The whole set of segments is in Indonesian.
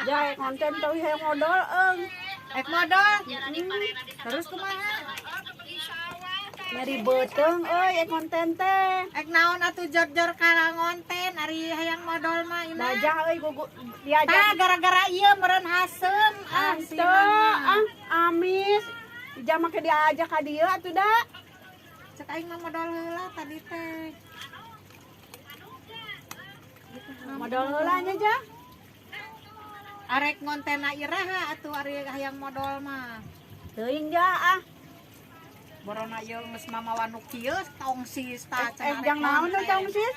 Jai konten tau yang modal Ek modal. Terus kumaha? nyari beteng konten teh Ek naon atuh jor-jor ka ngonten ari hayang modal mah ieu. dajah gugu Tah diajak gara-gara ieu meureun hasem Anto, amis ija make diajak ka dieu atuh da Cek aing mah modal heula tadi teh. modal heula nya ja Arek ngontena iraha atuh ari hayang modal mah. teuing ja Borona ieu geus mamawa nu kieu tongsis tah jang naon tuh tong sis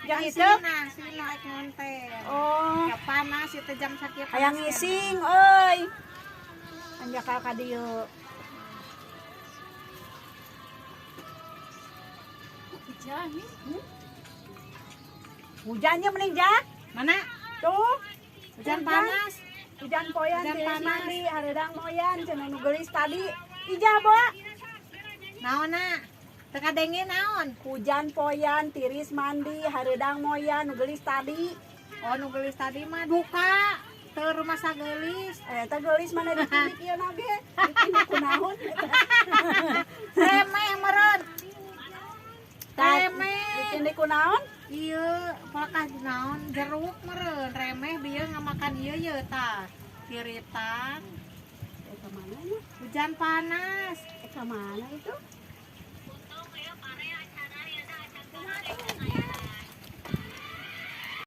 jang itu sina ek ngonten. oh Ya panas itu jam sakit. hayang ngising euy anjakal ka dieu hujannya mending ja Mana? tuh Hujan panas. hujan poyan Hujan tiris panas. mandi hareudang moyan cenah nu geulis tadi ija boa Naonna? Teu kadenge naon? hujan poyan tiris mandi hareudang moyan nu geulis tadi Oh nu geulis tadi mah duka. Teu rumah sageulis. eta geulis mana ditindik ieu na ge ditindik kunaon Remeh meureun. Remeh. ditindik kunaon Ieu apakah naon jeruk meureun remeh bieu ngamakan ieu ye tah. Kiritan. eta mana nya Hujan panas. eta mana itu